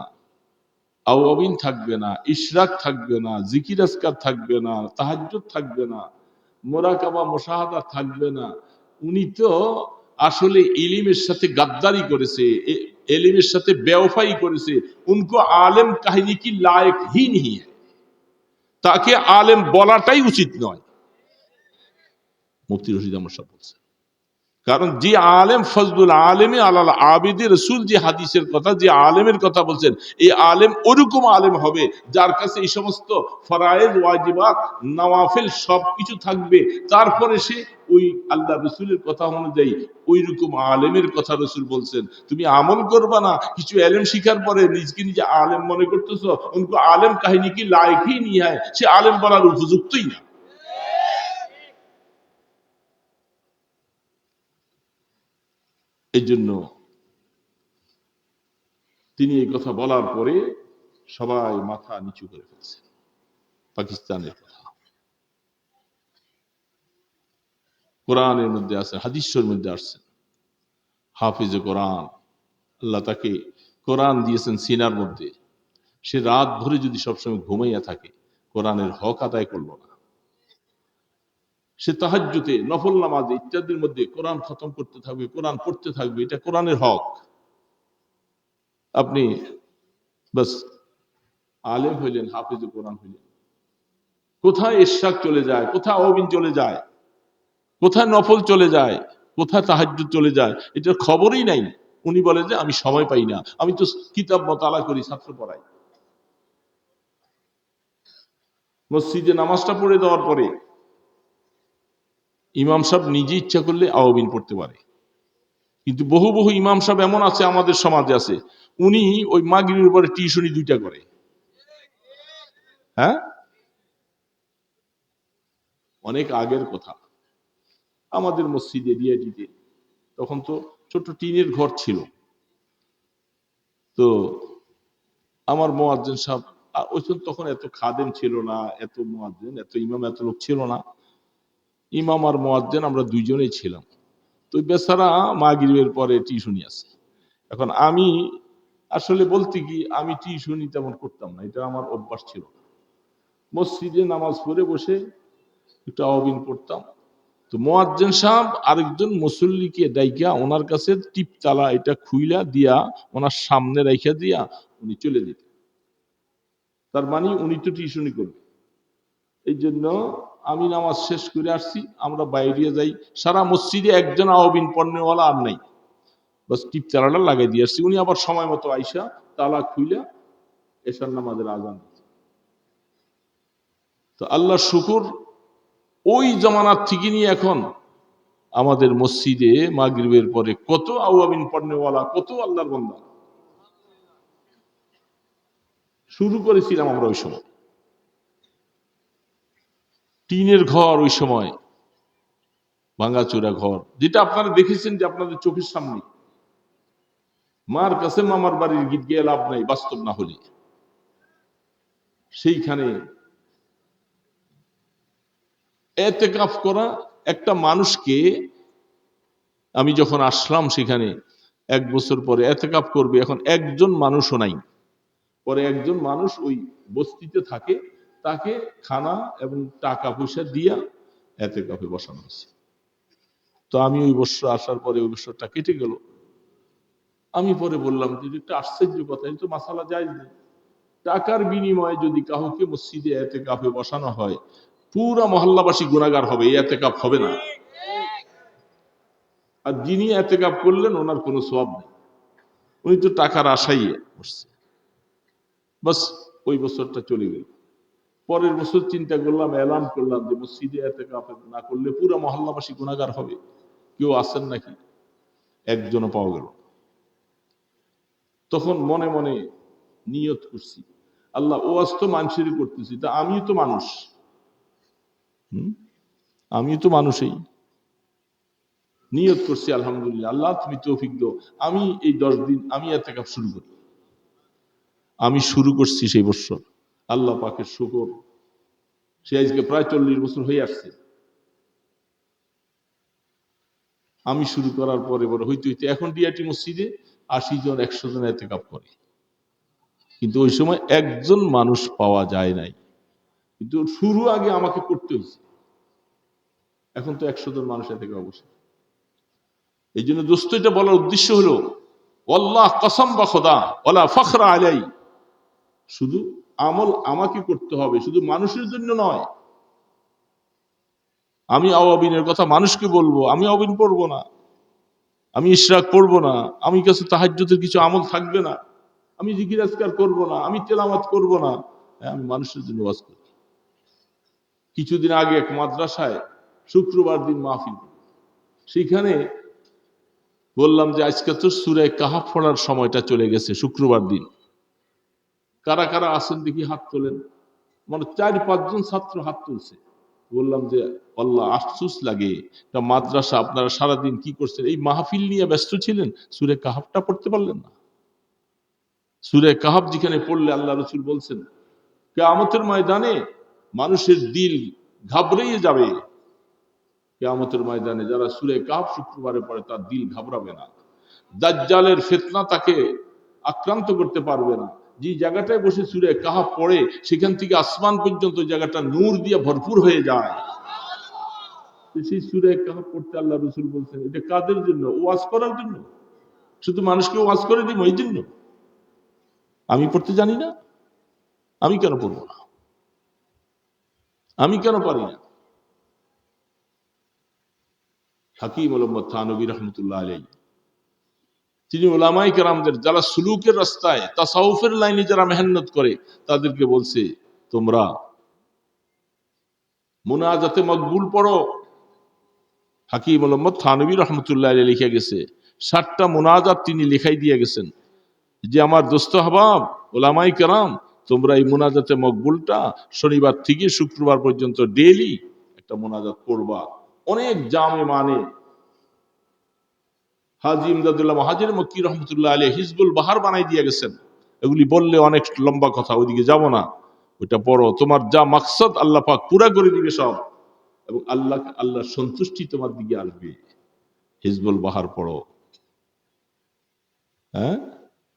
আওয়াবিন থাকবে না, ইশরাক থাকবে না, জিকির আজকার থাকবে না, তাহাজ্জুদ থাকবে না, মোরাকাবা মুশাহাদা থাকবে না, উনি তো আসলে ইলমের সাথে গাদ্দারি করেছে, ইলমের সাথে বেওফাই করেছে। উनको আলেম কাহিনী কি লায়ক হি नहीं है, তাকে আলেম বলাটাই উচিত নয়। মুফতি রশিদ আহমদ সাহেব বলছেন। কারণ যে আলেম ফজলুল আলেমে আলাল আবিদে, রসুল যে হাদিসের কথা, যে আলেমের কথা বলছেন, এই আলেম ওরকম আলেম হবে যার কাছে এই সমস্ত ফরায়েজ, ওয়াজিবাত, নওয়াফিল সবকিছু থাকবে। তারপরে সে ওই আল্লাহ রসুলের কথা অনুযায়ী ওই রকম আলেমের কথা রসুল বলছেন। তুমি আমল করবা না, কিছু এলেম শিখার পরে নিজকে নিজে আলেম মনে করতেছো, উनको আলেম কাহিনী কি লায়কই नहीं है, সে আলেম বলার উপযুক্তই না। এই জন্য তিনি এই কথা বলার পরে সবাই মাথা নিচু করে ফেলছে। পাকিস্তানের কথা কোরআনের মধ্যে আছে, হাদিসের মধ্যে আসছে। হাফিজে কোরআন, আল্লাহ তাকে কোরআন দিয়েছেন সিনার মধ্যে, সে রাত ভরে যদি সবসময় ঘুমাইয়া থাকে, কোরআনের হক আদায় করলো না। সে তাহাজ্জুদে, নফল নামাজে ইত্যাদির মধ্যে কোরআন খতম করতে থাকবে, কোরআন পড়তে থাকবে, এটা কোরআনের হক। আপনি বাস আলেম হইলেন, হাফিজে কোরআন হইলেন, কোথায় ইশরাক চলে যায়, কোথায় আওয়াবিন চলে যায়, কোথায় নফল চলে যায়, কোথায় তাহাজ্জুদ চলে যায়, এটার খবরই নাই। উনি বলে যে আমি সময় পাই না, আমি তো কিতাব মোতালা করি, ছাত্র পড়াই। মসজিদে নামাজটা পড়ে দেওয়ার পরে ইমাম সাহেব নিজে ইচ্ছা করলে আওয়াবিন পড়তে পারে, কিন্তু বহু বহু ইমাম সাহেব এমন আছে আমাদের সমাজে আছে, উনি ওই মাগরিবের পরে টিউশনি 2টা করে। হ্যাঁ, অনেক আগের কথা, আমাদের মসজিদে ডিআইটিতে তখন তো ছোট টিনের ঘর ছিল। তো আমার মুয়াজ্জিন সাহেব, ওই তখন এত খাদেম ছিল না, এত মুয়াজ্জিন, এত ইমাম, এত লোক ছিল না। ইমাম আর মুয়াজ্জিন আমরা দুইজনেই ছিলাম। তো বেচারা মাগরিবের পরে টিউশনি আছে। এখন আমি আসলে বলতে কি, আমি টিউশনি তেমন করতাম না, এটা আমার অভ্যাস ছিল না। মসজিদে নামাজ পড়ে বসে একটু আওয়াবিন পড়তাম। তো মুয়াজ্জিন সাহেব আরেকজন মুসল্লিকে ডাইকা ওনার কাছে টিপতালা এটা খুইলা দিয়া ওনার সামনে রাইখা দিয়া উনি চলে যেতেন। তার মানে উনি তো টিউশনি করবে। এই জন্য আমি নামাজ শেষ করে আসছি, আমরা বাইরে যাই, সারা মসজিদে একজন আওয়াবিন পড়নেওয়ালা আর নাই, বাস টিপতালাটা লাগাই দিয়ে আসছি। উনি আবার সময় মতো আইসা তালা খুইলা এশার নামাজের আজান। তো আল্লাহ শুকুর, ওই জামানার থেকে নিয়ে এখন আমাদের মসজিদে মাগরিবের পরে কত আওয়াবিন পড়নেওয়ালা, কত আল্লাহর বান্দা। শুরু করেছিলাম আমরা ওই সময়, টিনের ঘর, ওই সময় ভাঙাচোরা ঘর, যেটা আপনারা দেখেছেন যে আপনাদের চোখের সামনে। মার কাছে মামার বাড়ির গীত গিয়ে লাভ নাই, বাস্তব না হলে। সেইখানে এতেকাফ করা একটা মানুষকে, আমি যখন আসলাম সেখানে 1 বছর পরে এতেকাফ করবে, এখন একজন মানুষও নাই। পরে একজন মানুষ ওই বস্তিতে থাকে, তাকে খানা এবং টাকা পয়সা দিয়া এতেকাফে বসানো হয়েছে। তো আমি ওই বছর আসার পরে ওই বছরটা কেটে গেল। আমি পরে বললাম যে একটা আশ্চর্য কথা, এই তো মাসালা জায়েজ নেই। টাকার বিনিময়ে যদি কাউকে মসজিদে এতেকাফে বসানো হয়, পুরা মহল্লাবাসী গুনাহগার হবে, এই এতেকাফ হবে না। আর যিনি এতেকাফ করলেন ওনার কোনো সওয়াব নেই, উনি তো টাকার আশাই বসছে। বাস ওই বছরটা চলে গেল। পরের বছর চিন্তা করলাম, এলান করলাম যে মসজিদে এতেকাফ না করলে পুরা মহল্লাবাসী গুনাহগার হবে, কেউ আসেন নাকি? একজনও পাওয়া গেল। তখন মনে মনে নিয়ত করছি, আল্লাহ ওয়াজ তো মানুষেরই করতেছি, তা আমিও তো মানুষ, আমিও তো মানুষই। নিয়ত করছি আলহামদুলিল্লাহ, আল্লাহ তুমি তৌফিক দাও, আমি এই 10 দিন আমি ইতিকাফ শুরু করি। আমি শুরু করছি সেই বছর, আল্লাহ পাকের শুকর, সে আজকে প্রায় 40 বছর হয়ে আসছে। আমি শুরু করার পরে পরে হইতে হইতে এখন ডিআইটি মসজিদে 80 জন 100 জন ইতিকাফ করে, কিন্তু ওই সময় একজন মানুষ পাওয়া যায় নাই। কিন্তু শুরু আগে আমাকে করতে হয়েছে, এখন তো 100 জন মানুষ ইতিকাফ বসে। এই জন্য দোস্ত, এটা বলার উদ্দেশ্য হলো, আল্লাহ কসম বা খোদা ওয়ালা ফখরা আলাই, শুধু আমল আমাকে করতে হবে, শুধু মানুষের জন্য নয়। আমি আওয়াবিনের কথা মানুষকে বলবো, আমি আওয়াবিন পড়বো না, আমি ইশরাক পড়বো না, আমি কাছে তাহাজ্জুদের কিছু আমল থাকবে না, আমি জিকির আজকার করবো না, আমি তেলাওয়াত করবো না, আমি মানুষের জন্য ওয়াজ করি। কিছুদিন আগে এক মাদ্রাসায় শুক্রবার দিন মাহফিল, সেখানে বললাম যে আজকে তো সূরা কাহাফ পড়ার সময়টা চলে গেছে, শুক্রবার দিন কারা কারা আসেন দেখি হাত তোলেন। মানে 4-5 জন ছাত্র হাত তুলছে। বললাম যে আল্লাহ, আফসোস লাগে, একটা মাদ্রাসা আপনারা সারাদিন কি করছেন, এই মাহফিল নিয়ে ব্যস্ত ছিলেন, সূরা কাহাফটা পড়তে পারলেন না। সূরা কাহাফ যেখানে পড়লে আল্লাহ রাসূল বলছেন কিয়ামতের ময়দানে মানুষের দিল ঘাবড়িয়ে যাবে। কিয়ামতের ময়দানে যারা সূরা কাহাফ শুক্রবারে পড়ে তার দিল ঘাবড়াবে না, দাজ্জালের ফিতনা তাকে আক্রান্ত করতে পারবে না। যে জায়গাটায় বসে সূরা কাহাফ পড়ে সেখান থেকে আসমান পর্যন্ত জায়গাটা নূর দিয়ে ভরপুর হয়ে যায়। সেই সূরা কাহাফ পড়তে আল্লাহ রাসূল বলছেন, এটা কাদের জন্য? ওয়াজ করার জন্য। শুধু মানুষকে ওয়াজ করে দিব এই জন্য? আমি পড়তে জানি না, আমি কেন পড়বো না? আমি কেন পারি না? হাকিম মোহাম্মদ থানভী রহমতুল্লাহ আলাইহি, তিনি উলামায়ে কেরামদের যারা সুলুকের রাস্তায় তাসাউফের লাইনে যারা মেহনত করে তাদেরকে বলছে, তোমরা মুনাজাতে মকবুল পড়ো। হাকিম মোহাম্মদ থানভী রহমতুল্লাহ আলাইহি লিখে গেছে, 60টা মুনাজাত তিনি লেখাই দিয়ে গেছেন যে আমার দোস্ত হাবাব ওলামাই কেরাম, তোমরা এই মুনাজাতে মকবুলটা শনিবার থেকে শুক্রবার পর্যন্ত ডেইলি একটা মুনাজাত করবা। অনেক জামে মানে হাজী ইমদাদুল্লাহ মহাজির মক্কি রহমতুল্লাহ আলাইহি হিজবুল বাহার বানাই দিয়ে গেছেন। এগুলি বললে অনেক লম্বা কথা, ওইদিকে যাব না, ওইটা পড়ো। তোমার যা মাকসাদ আল্লাহ পাক পুরা করে দিবে সব, এবং আল্লাহর সন্তুষ্টি তোমার দিকে আসবে। হিজবুল বাহার পড়ো, হ্যাঁ,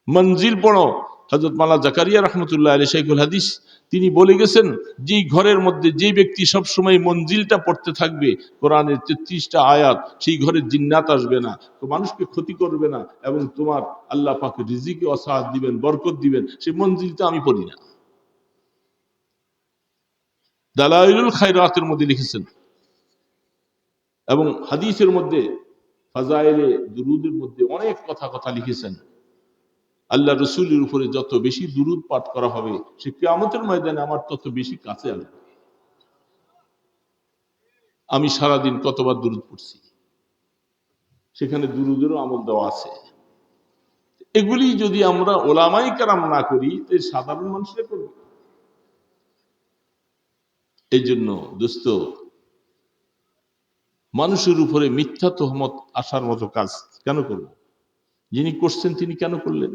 মঞ্জিল পড়ো। হযরত মাওলানা জাকারিয়া রাহমাতুল্লাহ আলাইহি শাইখুল হাদিস তিনি বলে গেছেন যে ঘরের মধ্যে যে ব্যক্তি সবসময় মঞ্জিলটা পড়তে থাকবে, কোরআনের 33টা আয়াত, সেই ঘরে জিন্নাত আসবে না, তো মানুষকে ক্ষতি করবে না, এবং তোমার আল্লাহ পাক রিজিকে ওয়াসাআত দিবেন, বরকত দিবেন। সেই মঞ্জিলটা আমি পড়ি না। দালাইলুল খায়রাতের মধ্যে লিখেছেন, এবং হাদিসের মধ্যে ফাজাইলে দুরুদের মধ্যে অনেক কথা লিখেছেন। আল্লাহ রসুলের উপরে যত বেশি দুরুদ পাঠ করা হবে, সে কিয়ামতের ময়দানে আমার তত বেশি কাছে আসবে। আমি সারাদিন কতবার দুরুদ পড়ছি, সেখানে দুরুদেরও আমল দেওয়া আছে। এগুলি যদি আমরা ওলামাই কেরাম না করি, তো সাধারণ মানুষরা করবে। এই জন্য দোস্ত, মানুষের উপরে মিথ্যা তহমত আসার মতো কাজ কেন করব? যিনি করছেন তিনি কেন করলেন?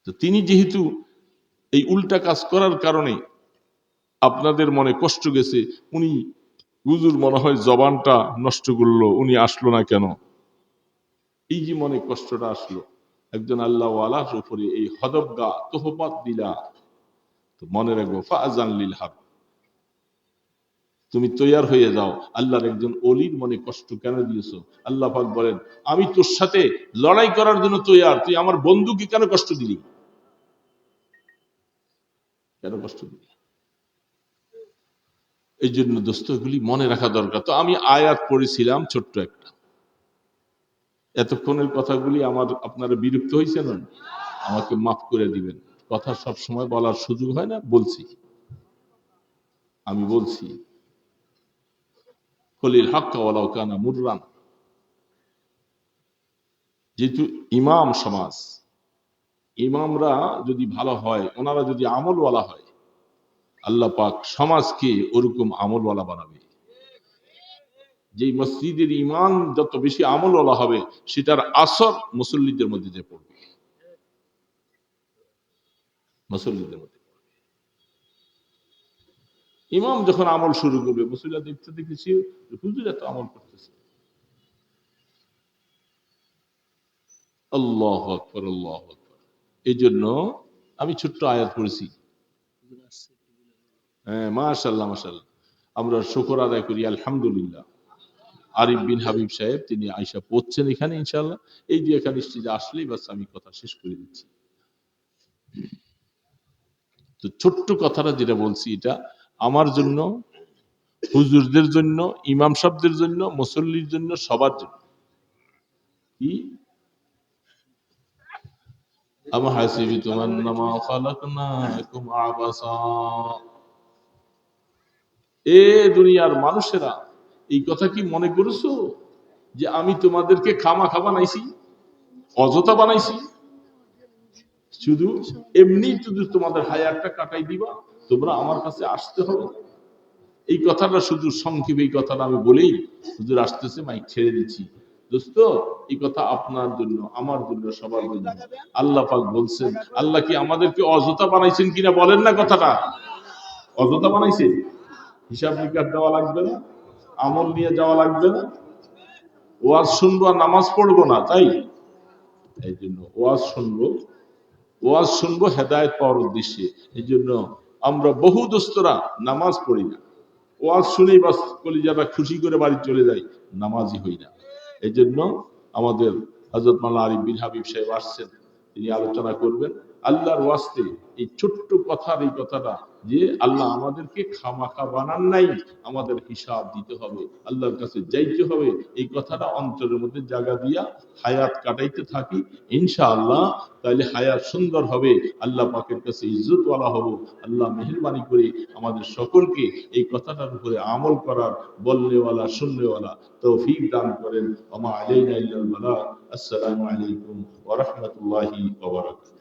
তো তিনি যেহেতু এই উল্টা কাজ করার কারণে আপনাদের মনে কষ্ট গেছে, উনি হুজুর মনে হয় জবানটা নষ্ট করলো, উনি আসলো না কেন, এই যে মনে কষ্টটা আসলো, একজন আল্লাহ ওয়ালার উপরে এই হদবগা তোহমত দিলা, তো মনে রাখবো ফাজান লিল হক, তুমি তৈয়ার হয়ে যাও। আল্লাহর একজন অলির মনে কষ্ট কেন দিয়েছো? আল্লাহ পাক বলেন, আমি তোর সাথে লড়াই করার জন্য তৈয়ার, তুই আমার বন্ধুকে কেন কষ্ট দিলি? কেন কষ্ট দিলি? এই জন্য দোস্ত এগুলি মনে রাখা দরকার। তো আমি আয়াত পড়েছিলাম ছোট্ট একটা, এতক্ষণের কথাগুলি আপনারা বিরক্ত হয়েছেন, আমাকে মাফ করে দিবেন। কথা সব সময় বলার সুযোগ হয় না, আমি বলছি কলিল হাক্কা ওয়ালাউ কানা মুররান। যেহেতু ইমাম সমাজ, ইমামরা যদি ভালো হয়, ওনারা যদি আমলওয়ালা হয়, আল্লাহ পাক সমাজকে ওরকম আমলওয়ালা বানাবে। যে মসজিদের ইমাম যত বেশি আমলওয়ালা হবে, সেটার আসর মুসল্লিদের মধ্যে যে পড়বে, মুসল্লিদের মধ্যে। ইমাম যখন আমল শুরু করবে, মুসল্লিরা দেখতেছি হুজুর এত আমল করতেছে। আল্লাহু আকবার, আল্লাহু আকবার। এই জন্য আমি ছোট্ট আয়াত পড়েছি। হ্যাঁ, মাশাআল্লাহ মাশাআল্লাহ, আমরা শুকর আদায় করি আলহামদুলিল্লাহ। আরিফ বিন হাবিব সাহেব তিনি আয়সা পড়ছেন এখানে, ইনশাআল্লাহ এই যে এখানে স্টেজে আসলেই বাস আমি কথা শেষ করে দিচ্ছি। তো ছোট্ট কথাটা যেটা বলছি, এটা আমার জন্য, হুজুরদের জন্য, ইমাম সাহেবদের জন্য, মুসল্লির জন্য, সবার জন্য। কি আমা হাসিবিতুম আন্নামা খালাকনাকুম আবাসা, এ দুনিয়ার মানুষেরা, এই কথা কি মনে করেছো যে আমি তোমাদেরকে খামাখা বানাইছি, অযথা বানাইছি? শুধু এমনি শুধু তোমাদের হায়ারটা কাটাই দিবা, তোমরা আমার কাছে আসতে হবে। এই কথাটা শুধু সংক্ষেপে এই কথাটা আমি বলেই হুজুর আসতেছে, মাইক ছেড়ে দিচ্ছি। দোস্ত, এই কথা আপনার জন্য, আমার জন্য, সবার জন্য। আল্লাহ পাক বলছেন, আল্লাহ কি আমাদেরকে অযথা বানাইছেন কিনা বলেন না কথাটা? অযথা বানাইছে? হিসাব নিকাশ দেওয়া লাগবে না, আমল নিয়ে যাওয়া লাগবে না, ওয়াজ শুনবো আর নামাজ পড়বো না, তাই? এই জন্য ওয়াজ শুনবো হেদায়েত পাওয়ার উদ্দেশ্যে। এই জন্য আমরা বহু দোস্তরা নামাজ পড়ি না, ওয়াজ শুনেই বাস কলিজাটা খুশি করে বাড়ি চলে যাই, নামাজই হই না। এই জন্য আমাদের হযরত মাওলানা আরিফ বিন হাবিব সাহেব আসছেন, তিনি আলোচনা করবেন। আল্লাহর ওয়াস্তে এই ছোট্ট কথার এই কথাটা যে আল্লাহ আমাদেরকে খামাখা বানান নাই, আমাদের হিসাব দিতে হবে, আল্লাহর কাছে যাইতে হবে, এই কথাটা অন্তরের মধ্যে জায়গা দিয়া হায়াত কাটাইতে থাকি ইনশাআল্লাহ। তাহলে হায়াত সুন্দর হবে, আল্লাহ পাকের কাছে ইজ্জতওয়ালা হব। আল্লাহ মেহেরবানি করে আমাদের সকলকে এই কথাটার উপরে আমল করার, বলনেওয়ালা শুননেওয়ালা তৌফিক দান করেন। ওমা আলাইনা ইল্লাল বালাগ। আসসালামু আলাইকুম ওয়া রাহমাতুল্লাহি ওয়া বারাকাতুহু।